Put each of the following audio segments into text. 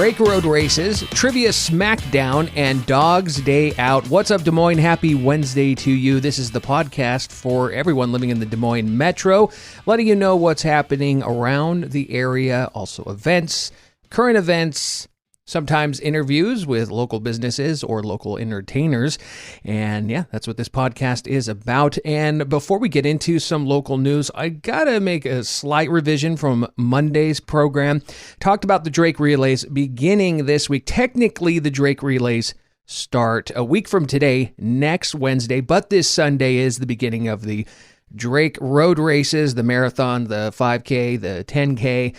Drake Road Races, Trivia Smackdown, and Dog's Day Out. What's up, Des Moines? Happy Wednesday to you. This is the podcast for everyone living in the Des Moines Metro, letting you know what's happening around the area, also events, current events, sometimes interviews with local businesses or local entertainers. And yeah, that's what this podcast is about. And before we get into some local news, I gotta make a slight revision from Monday's program. Talked about the Drake Relays beginning this week. Technically, the Drake Relays start a week from today, next Wednesday, but this Sunday is the beginning of the Drake Road Races, the marathon, the 5K, the 10K.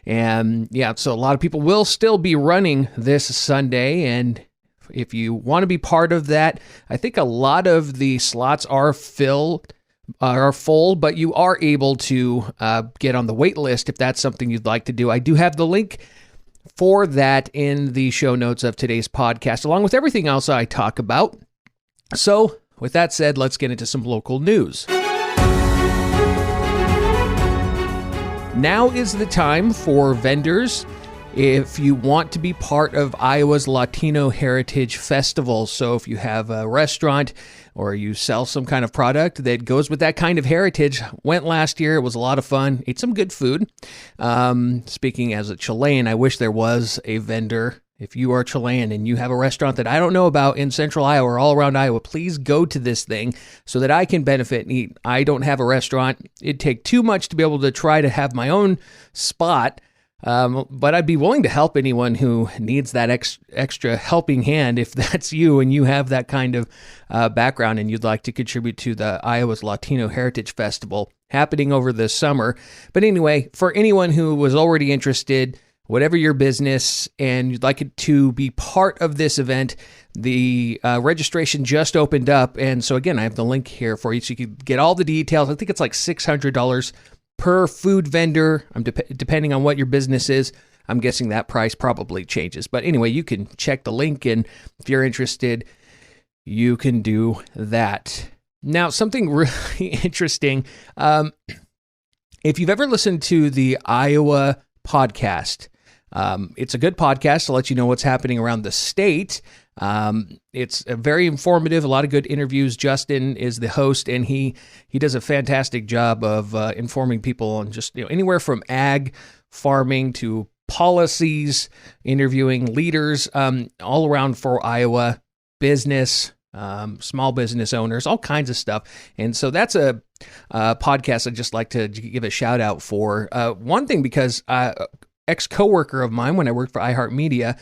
And yeah, so a lot of people will still be running this Sunday. And if you want to be part of that, I think a lot of the slots are full, but you are able to get on the wait list if that's something you'd like to do. I do have the link for that in the show notes of today's podcast, along with everything else I talk about. So with that said, let's get into some local news. Now is the time for vendors if you want to be part of Iowa's Latino Heritage Festival. So if you have a restaurant or you sell some kind of product that goes with that kind of heritage, went last year. It was a lot of fun. Ate some good food. Speaking as a Chilean, I wish there was a vendor. If you are Chilean and you have a restaurant that I don't know about in central Iowa or all around Iowa, please go to this thing so that I can benefit and eat. I don't have a restaurant. It'd take too much to be able to try to have my own spot, but I'd be willing to help anyone who needs that extra helping hand if that's you and you have that kind of background and you'd like to contribute to the Iowa's Latino Heritage Festival happening over the summer. But anyway, for anyone who was already interested, whatever your business, and you'd like it to be part of this event, the registration just opened up. And so again, I have the link here for you so you can get all the details. I think it's like $600 per food vendor. Depending on what your business is, I'm guessing that price probably changes. But anyway, you can check the link, and if you're interested, you can do that. Now, something really interesting. If you've ever listened to the Iowa podcast, it's a good podcast to let you know what's happening around the state. It's very informative, a lot of good interviews. Justin is the host, and he does a fantastic job of informing people on just anywhere from ag, farming to policies, interviewing leaders all around for Iowa, business, small business owners, all kinds of stuff. And so that's a podcast I'd just like to give a shout out for. One thing, because ex-coworker of mine when I worked for iHeartMedia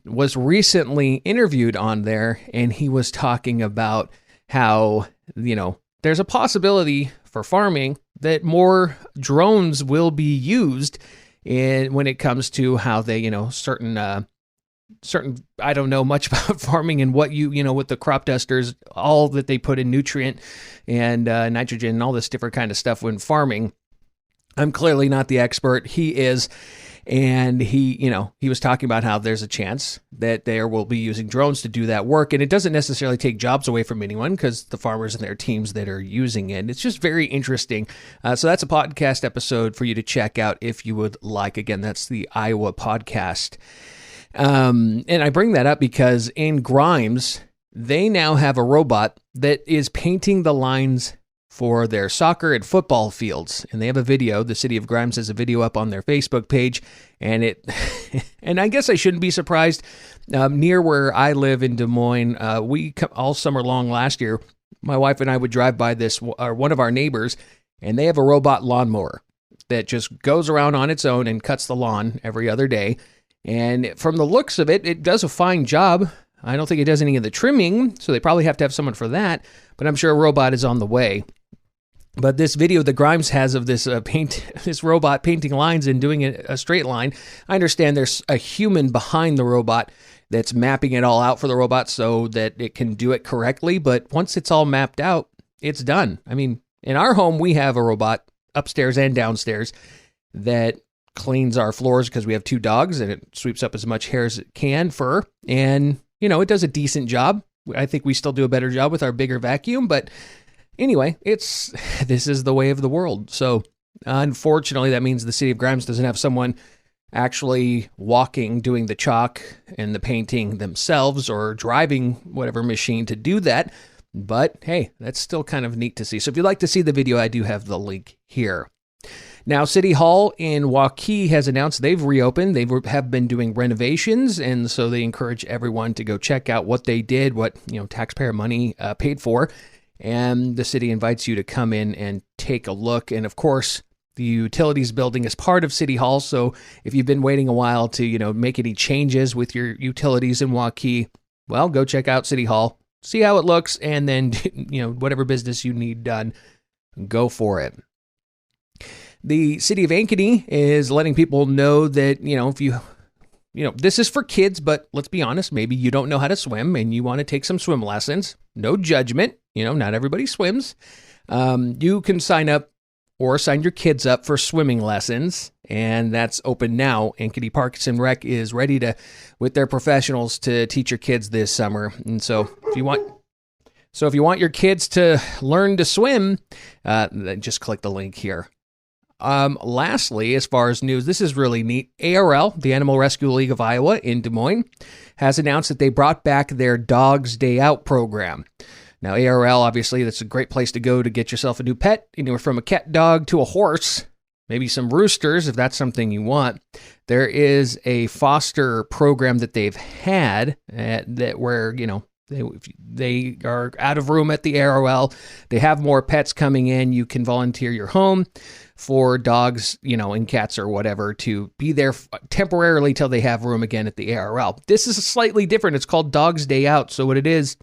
was recently interviewed on there, and he was talking about how, there's a possibility for farming that more drones will be used when it comes to how they, certain, I don't know much about farming and what with the crop dusters, all that they put in nutrient and nitrogen and all this different kind of stuff when farming. I'm clearly not the expert. He is. And he was talking about how there's a chance that they will be using drones to do that work. And it doesn't necessarily take jobs away from anyone because the farmers and their teams that are using it. It's just very interesting. So that's a podcast episode for you to check out if you would like. Again, that's the Iowa podcast. And I bring that up because in Grimes, they now have a robot that is painting the lines for their soccer and football fields. And they have a video. The city of Grimes has a video up on their Facebook page. And and I guess I shouldn't be surprised. Near where I live in Des Moines, all summer long last year, my wife and I would drive by one of our neighbors, and they have a robot lawnmower that just goes around on its own and cuts the lawn every other day. And from the looks of it, it does a fine job. I don't think it does any of the trimming, so they probably have to have someone for that. But I'm sure a robot is on the way. But this video that Grimes has of this this robot painting lines and doing a straight line, I understand there's a human behind the robot that's mapping it all out for the robot so that it can do it correctly. But once it's all mapped out, it's done. I mean, in our home, we have a robot upstairs and downstairs that cleans our floors because we have 2 dogs, and it sweeps up as much hair as it can, fur. And, it does a decent job. I think we still do a better job with our bigger vacuum, but anyway, this is the way of the world. So unfortunately, that means the city of Grimes doesn't have someone actually walking, doing the chalk and the painting themselves, or driving whatever machine to do that. But hey, that's still kind of neat to see. So if you'd like to see the video, I do have the link here. Now, City Hall in Waukee has announced they've reopened. They have been doing renovations, and so they encourage everyone to go check out what they did, what taxpayer money paid for, and the city invites you to come in and take a look. And of course, the utilities building is part of City Hall, so if you've been waiting a while to make any changes with your utilities in Waukee, well, go check out City Hall, see how it looks, and then whatever business you need done, go for it. The city of Ankeny is letting people know that, if you this is for kids, but let's be honest, maybe you don't know how to swim and you want to take some swim lessons. No judgment. Not everybody swims. You can sign up or sign your kids up for swimming lessons, and that's open now. Ankeny Parks and Rec is ready with their professionals to teach your kids this summer. And so if you want your kids to learn to swim, then just click the link here. Lastly, as far as news, this is really neat. ARL, the Animal Rescue League of Iowa in Des Moines, has announced that they brought back their Dogs Day Out program. Now, ARL, obviously, that's a great place to go to get yourself a new pet, anywhere from a cat dog to a horse, maybe some roosters if that's something you want. There is a foster program that they've had where they are out of room at the ARL. They have more pets coming in. You can volunteer your home for dogs, and cats or whatever to be there temporarily till they have room again at the ARL. This is slightly different. It's called Dogs Day Out. So what it is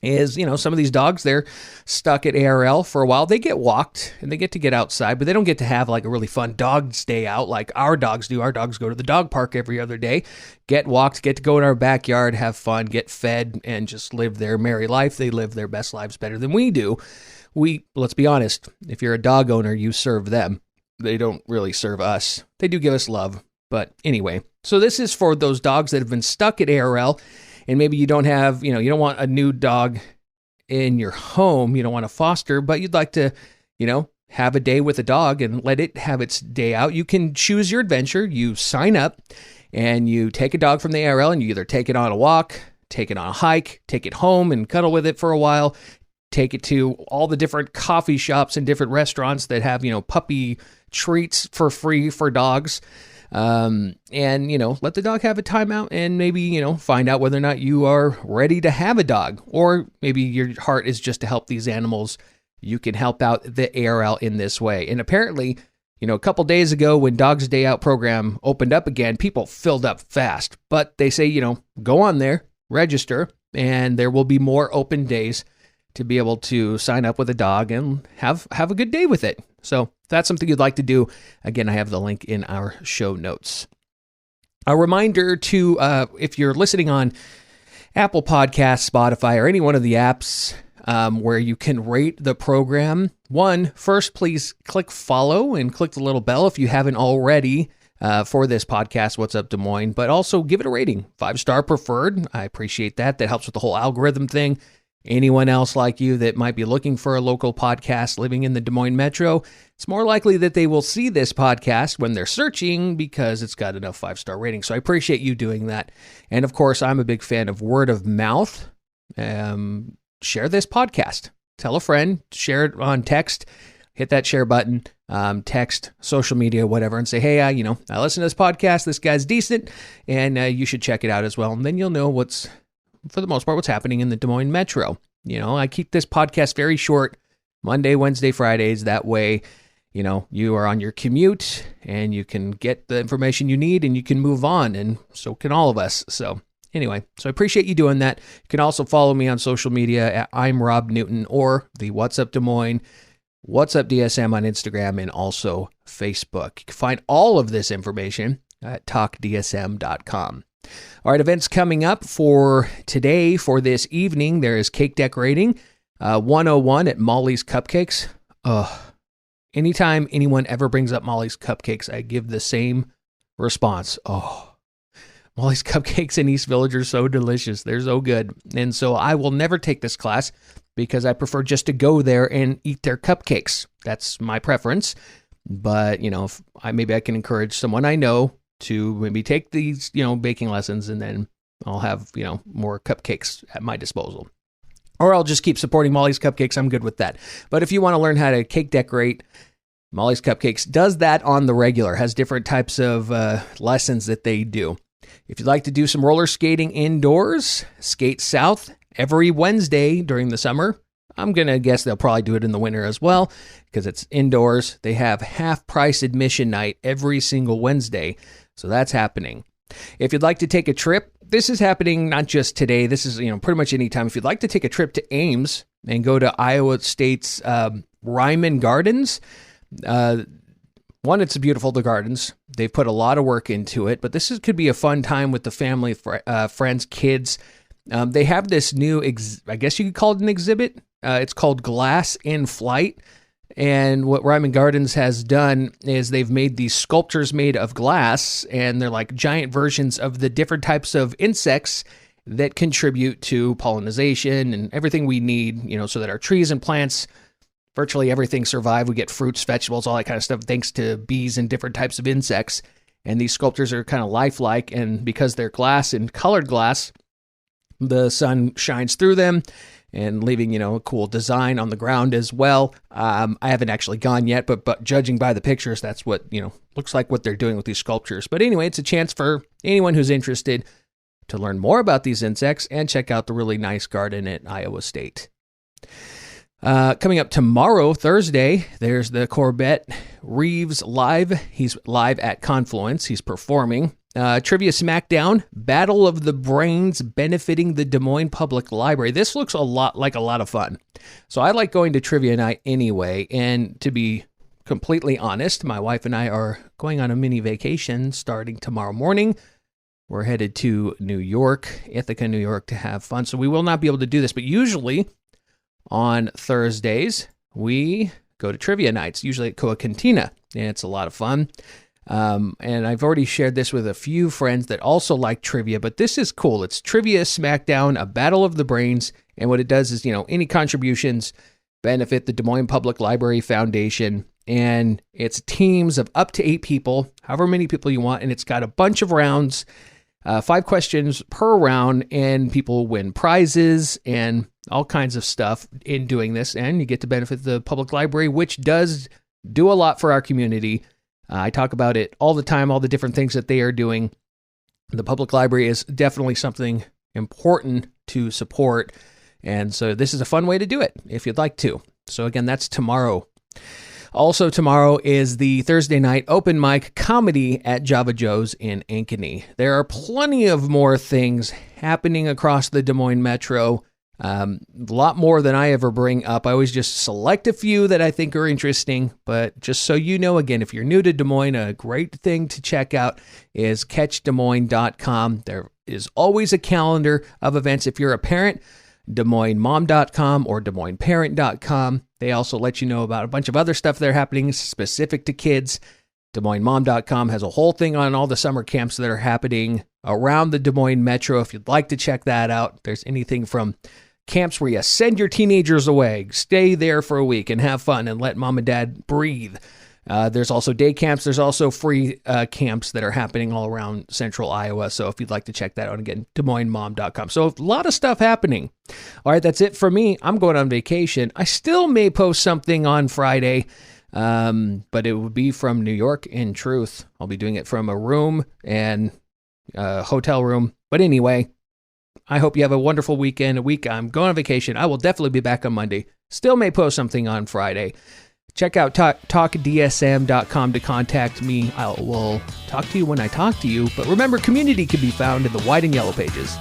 some of these dogs, they're stuck at ARL for a while. They get walked and they get to get outside, but they don't get to have like a really fun Dogs Day Out like our dogs do. Our dogs go to the dog park every other day, get walked, get to go in our backyard, have fun, get fed, and just live their merry life. They live their best lives better than we do. Let's be honest, if you're a dog owner, you serve them. They don't really serve us. They do give us love. But anyway, so this is for those dogs that have been stuck at ARL, and maybe you don't have, you don't want a new dog in your home. You don't want to foster, but you'd like to, have a day with a dog and let it have its day out. You can choose your adventure. You sign up and you take a dog from the ARL and you either take it on a walk, take it on a hike, take it home and cuddle with it for a while, take it to all the different coffee shops and different restaurants that have, puppy treats for free for dogs. And, let the dog have a timeout and maybe, find out whether or not you are ready to have a dog, or maybe your heart is just to help these animals. You can help out the ARL in this way. And apparently, a couple days ago when Dogs Day Out program opened up again, people filled up fast, but they say, go on there, register, and there will be more open days to be able to sign up with a dog and have a good day with it. So if that's something you'd like to do, again, I have the link in our show notes. A reminder to, if you're listening on Apple Podcasts, Spotify, or any one of the apps where you can rate the program, first, please click follow and click the little bell if you haven't already for this podcast, What's Up Des Moines, but also give it a rating, 5-star preferred. I appreciate that. That helps with the whole algorithm thing. Anyone else like you that might be looking for a local podcast living in the Des Moines Metro, it's more likely that they will see this podcast when they're searching because it's got enough 5-star ratings. So I appreciate you doing that. And of course, I'm a big fan of word of mouth. Share this podcast. Tell a friend, share it on text, hit that share button, text, social media, whatever, and say, hey, I listen to this podcast. This guy's decent, and you should check it out as well. And then you'll know for the most part, what's happening in the Des Moines Metro. I keep this podcast very short, Monday, Wednesday, Fridays. That way, you are on your commute and you can get the information you need and you can move on, and so can all of us. So anyway, I appreciate you doing that. You can also follow me on social media at I'm Rob Newton, or the What's Up Des Moines, What's Up DSM on Instagram, and also Facebook. You can find all of this information at talkdsm.com. All right, events coming up for today, for this evening. There is cake decorating, 101 at Molly's Cupcakes. Anytime anyone ever brings up Molly's Cupcakes, I give the same response. Molly's Cupcakes in East Village are so delicious. They're so good. And so I will never take this class because I prefer just to go there and eat their cupcakes. That's my preference. But, maybe I can encourage someone I know to maybe take these, baking lessons, and then I'll have, more cupcakes at my disposal. Or I'll just keep supporting Molly's Cupcakes. I'm good with that. But if you want to learn how to cake decorate, Molly's Cupcakes does that on the regular, has different types of lessons that they do. If you'd like to do some roller skating indoors, Skate South every Wednesday during the summer. I'm going to guess they'll probably do it in the winter as well because it's indoors. They have half-price admission night every single Wednesday, so that's happening. If you'd like to take a trip, this is happening not just today. This is, pretty much any time. If you'd like to take a trip to Ames and go to Iowa State's Reiman Gardens, one, it's beautiful, the gardens. They've put a lot of work into it, but could be a fun time with the family, friends, kids. They have this new, I guess you could call it an exhibit. It's called Glass in Flight. And what Reiman Gardens has done is they've made these sculptures made of glass, and they're like giant versions of the different types of insects that contribute to pollination and everything we need, so that our trees and plants, virtually everything survive. We get fruits, vegetables, all that kind of stuff, thanks to bees and different types of insects. And these sculptures are kind of lifelike, and because they're glass and colored glass, the sun shines through them and leaving, a cool design on the ground as well. I haven't actually gone yet, but judging by the pictures, that's what, looks like what they're doing with these sculptures. But anyway, it's a chance for anyone who's interested to learn more about these insects and check out the really nice garden at Iowa State. Coming up tomorrow, Thursday, there's the Corbett Reeves live. He's live at Confluence. He's performing. Trivia Smackdown, Battle of the Brains benefiting the Des Moines Public Library. This looks a lot of fun. So I like going to trivia night anyway. And to be completely honest, my wife and I are going on a mini vacation starting tomorrow morning. We're headed to New York, Ithaca, New York, to have fun. So we will not be able to do this. But usually on Thursdays, we go to trivia nights, usually at Coa Cantina. And it's a lot of fun. And I've already shared this with a few friends that also like trivia, but this is cool. It's Trivia Smackdown, a battle of the brains. And what it does is, any contributions benefit the Des Moines Public Library Foundation. And it's teams of up to 8 people, however many people you want. And it's got a bunch of rounds, 5 questions per round, and people win prizes and all kinds of stuff in doing this. And you get to benefit the public library, which does do a lot for our community. I talk about it all the time, all the different things that they are doing. The public library is definitely something important to support. And so this is a fun way to do it if you'd like to. So again, that's tomorrow. Also tomorrow is the Thursday night open mic comedy at Java Joe's in Ankeny. There are plenty of more things happening across the Des Moines Metro. A lot more than I ever bring up. I always just select a few that I think are interesting, but just so you know, again, if you're new to Des Moines, a great thing to check out is catchdesmoines.com. There is always a calendar of events. If you're a parent, DesMoinesMom.com or DesMoinesParent.com. They also let you know about a bunch of other stuff that are happening specific to kids. DesMoinesMom.com has a whole thing on all the summer camps that are happening around the Des Moines Metro. If you'd like to check that out, there's anything from camps where you send your teenagers away, stay there for a week and have fun and let mom and dad breathe. There's also day camps. There's also free camps that are happening all around central Iowa. So if you'd like to check that out, again, DesMoinesMom.com. So a lot of stuff happening. All right, that's it for me. I'm going on vacation. I still may post something on Friday, but it would be from New York in truth. I'll be doing it from a room and a hotel room. But anyway, I hope you have a wonderful weekend. I'm going on vacation. I will definitely be back on Monday. Still may post something on Friday. Check out talkdsm.com to contact me. I will talk to you when I talk to you. But remember, community can be found in the white and yellow pages.